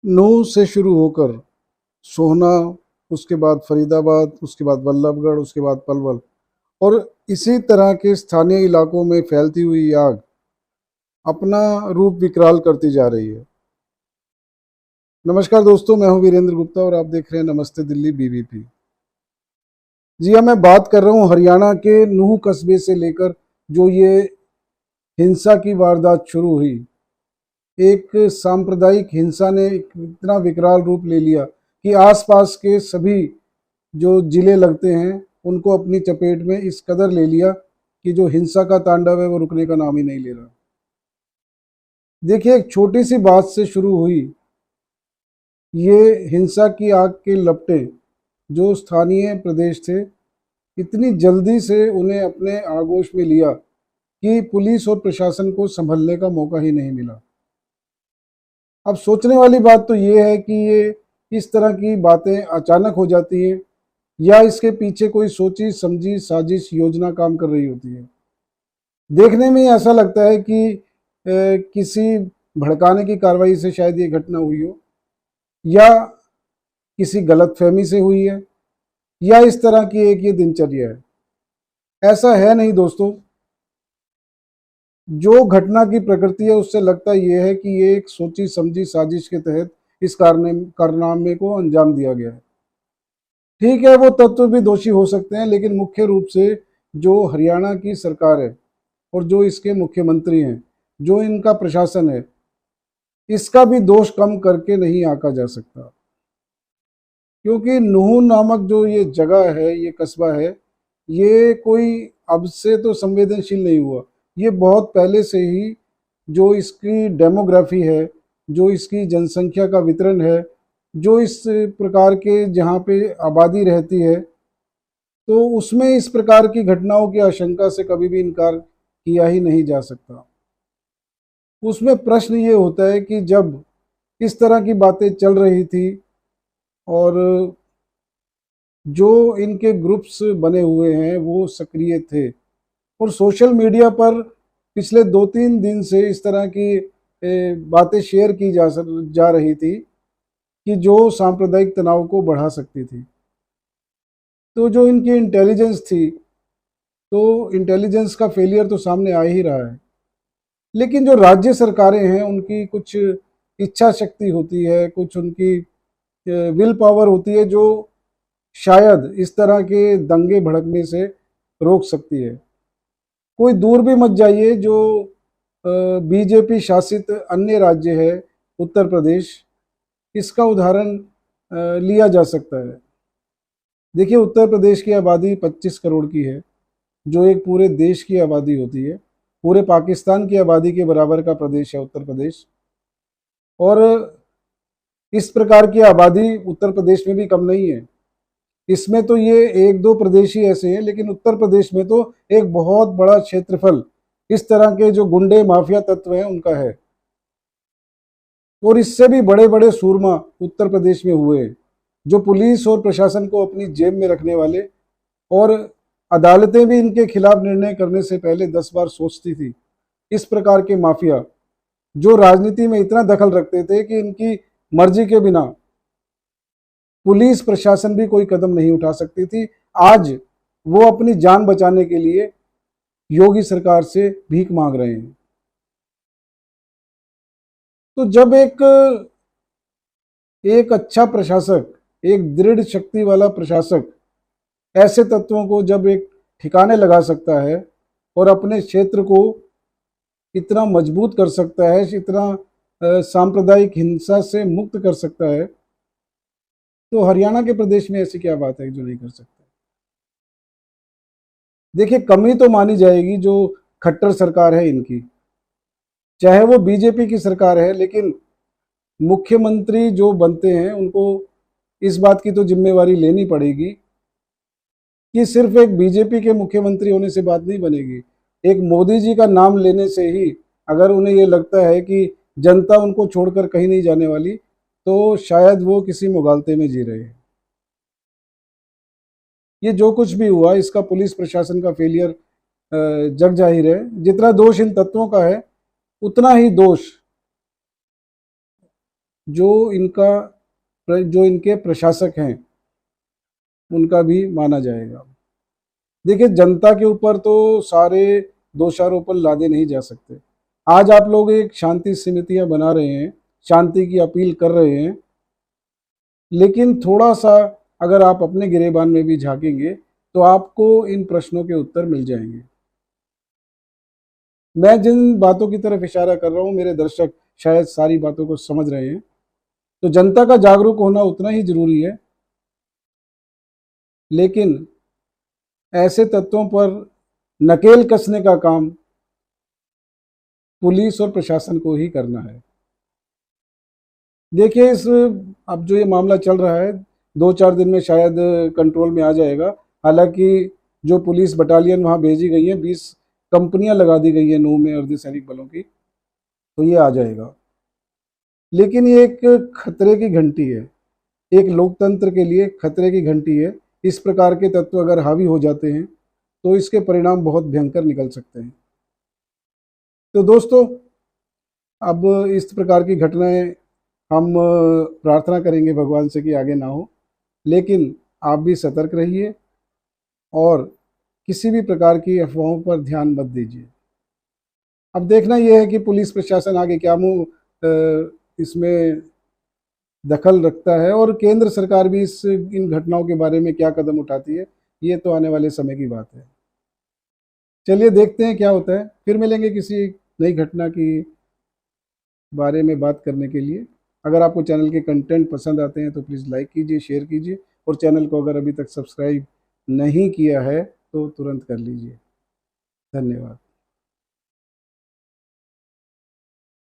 नूह से शुरू होकर सोहना, उसके बाद फरीदाबाद, उसके बाद बल्लभगढ़, उसके बाद पलवल और इसी तरह के स्थानीय इलाकों में फैलती हुई आग अपना रूप विकराल करती जा रही है। नमस्कार दोस्तों, मैं हूं वीरेंद्र गुप्ता और आप देख रहे हैं नमस्ते दिल्ली बीबीपी। जी हाँ, मैं बात कर रहा हूं हरियाणा के नूह कस्बे से लेकर जो ये हिंसा की वारदात शुरू हुई। एक सांप्रदायिक हिंसा ने इतना विकराल रूप ले लिया कि आसपास के सभी जो जिले लगते हैं उनको अपनी चपेट में इस कदर ले लिया कि जो हिंसा का तांडव है वो रुकने का नाम ही नहीं ले रहा। देखिए, एक छोटी सी बात से शुरू हुई ये हिंसा की आग के लपटें। जो स्थानीय प्रदेश थे, इतनी जल्दी से उन्हें अपने आगोश में लिया कि पुलिस और प्रशासन को संभलने का मौका ही नहीं मिला। अब सोचने वाली बात तो ये है कि ये इस तरह की बातें अचानक हो जाती हैं या इसके पीछे कोई सोची समझी साजिश योजना काम कर रही होती है। देखने में ऐसा लगता है कि किसी भड़काने की कार्रवाई से शायद ये घटना हुई हो, या किसी गलतफहमी से हुई है, या इस तरह की एक ये दिनचर्या है। ऐसा है नहीं दोस्तों। जो घटना की प्रकृति है उससे लगता यह है कि ये एक सोची समझी साजिश के तहत इस कारनामे को अंजाम दिया गया है। ठीक है, वो तत्व भी दोषी हो सकते हैं, लेकिन मुख्य रूप से जो हरियाणा की सरकार है और जो इसके मुख्यमंत्री हैं, जो इनका प्रशासन है, इसका भी दोष कम करके नहीं आंका जा सकता। क्योंकि नूह नामक जो ये जगह है, ये कस्बा है, ये कोई अब से तो संवेदनशील नहीं हुआ। ये बहुत पहले से ही जो इसकी डेमोग्राफी है, जो इसकी जनसंख्या का वितरण है, जो इस प्रकार के जहाँ पे आबादी रहती है, तो उसमें इस प्रकार की घटनाओं की आशंका से कभी भी इनकार किया ही नहीं जा सकता। उसमें प्रश्न ये होता है कि जब इस तरह की बातें चल रही थी और जो इनके ग्रुप्स बने हुए हैं वो सक्रिय थे और सोशल मीडिया पर पिछले 2-3 दिन से इस तरह की बातें शेयर की जा रही थी कि जो सांप्रदायिक तनाव को बढ़ा सकती थी। तो जो इनकी इंटेलिजेंस थी, तो इंटेलिजेंस का फेलियर तो सामने आ ही रहा है। लेकिन जो राज्य सरकारें हैं उनकी कुछ इच्छा शक्ति होती है, कुछ उनकी विल पावर होती है जो शायद इस तरह के दंगे भड़कने से रोक सकती है। कोई दूर भी मत जाइए, जो बीजेपी शासित अन्य राज्य है उत्तर प्रदेश, इसका उदाहरण लिया जा सकता है। देखिए, उत्तर प्रदेश की आबादी 25 करोड़ की है, जो एक पूरे देश की आबादी होती है। पूरे पाकिस्तान की आबादी के बराबर का प्रदेश है उत्तर प्रदेश। और इस प्रकार की आबादी उत्तर प्रदेश में भी कम नहीं है। इसमें तो ये 1-2 प्रदेश ही ऐसे हैं, लेकिन उत्तर प्रदेश में तो एक बहुत बड़ा क्षेत्रफल इस तरह के जो गुंडे माफिया तत्व हैं उनका है। और इससे भी बड़े बड़े सूरमा उत्तर प्रदेश में हुए, जो पुलिस और प्रशासन को अपनी जेब में रखने वाले, और अदालतें भी इनके खिलाफ निर्णय करने से पहले 10 बार सोचती थी। इस प्रकार के माफिया जो राजनीति में इतना दखल रखते थे कि इनकी मर्जी के बिना पुलिस प्रशासन भी कोई कदम नहीं उठा सकती थी, आज वो अपनी जान बचाने के लिए योगी सरकार से भीख मांग रहे हैं। तो जब एक अच्छा प्रशासक, एक दृढ़ शक्ति वाला प्रशासक ऐसे तत्वों को जब एक ठिकाने लगा सकता है और अपने क्षेत्र को इतना मजबूत कर सकता है, इतना सांप्रदायिक हिंसा से मुक्त कर सकता है, तो हरियाणा के प्रदेश में ऐसी क्या बात है जो नहीं कर सकता। देखिए, कमी तो मानी जाएगी जो खट्टर सरकार है इनकी, चाहे वो बीजेपी की सरकार है, लेकिन मुख्यमंत्री जो बनते हैं उनको इस बात की तो जिम्मेवारी लेनी पड़ेगी कि सिर्फ एक बीजेपी के मुख्यमंत्री होने से बात नहीं बनेगी। एक मोदी जी का नाम लेने से ही अगर उन्हें ये लगता है कि जनता उनको छोड़कर कहीं नहीं जाने वाली, तो शायद वो किसी मुगालते में जी रहे हैं। ये जो कुछ भी हुआ, इसका पुलिस प्रशासन का फेलियर जग जाहिर है। जितना दोष इन तत्वों का है, उतना ही दोष जो इनके प्रशासक हैं उनका भी माना जाएगा। देखिए, जनता के ऊपर तो सारे दोषारोपण लादे नहीं जा सकते। आज आप लोग एक शांति समितियां बना रहे हैं, शांति की अपील कर रहे हैं, लेकिन थोड़ा सा अगर आप अपने गिरेबान में भी झांकेंगे तो आपको इन प्रश्नों के उत्तर मिल जाएंगे। मैं जिन बातों की तरफ इशारा कर रहा हूं, मेरे दर्शक शायद सारी बातों को समझ रहे हैं। तो जनता का जागरूक होना उतना ही जरूरी है, लेकिन ऐसे तत्वों पर नकेल कसने का काम पुलिस और प्रशासन को ही करना है। देखिए, अब जो ये मामला चल रहा है, 2-4 दिन में शायद कंट्रोल में आ जाएगा। हालांकि जो पुलिस बटालियन वहां भेजी गई है, 20 कंपनियां लगा दी गई है नूह में अर्धसैनिक बलों की, तो ये आ जाएगा। लेकिन ये एक खतरे की घंटी है, एक लोकतंत्र के लिए खतरे की घंटी है। इस प्रकार के तत्व अगर हावी हो जाते हैं तो इसके परिणाम बहुत भयंकर निकल सकते हैं। तो दोस्तों, अब इस प्रकार की घटनाएं हम प्रार्थना करेंगे भगवान से कि आगे ना हो, लेकिन आप भी सतर्क रहिए और किसी भी प्रकार की अफवाहों पर ध्यान मत दीजिए। अब देखना यह है कि पुलिस प्रशासन आगे क्या मुंह इसमें दखल रखता है और केंद्र सरकार भी इन घटनाओं के बारे में क्या कदम उठाती है। ये तो आने वाले समय की बात है। चलिए देखते हैं क्या होता है। फिर मिलेंगे किसी नई घटना की बारे में बात करने के लिए। अगर आपको चैनल के कंटेंट पसंद आते हैं तो प्लीज़ लाइक कीजिए, शेयर कीजिए, और चैनल को अगर अभी तक सब्सक्राइब नहीं किया है तो तुरंत कर लीजिए। धन्यवाद।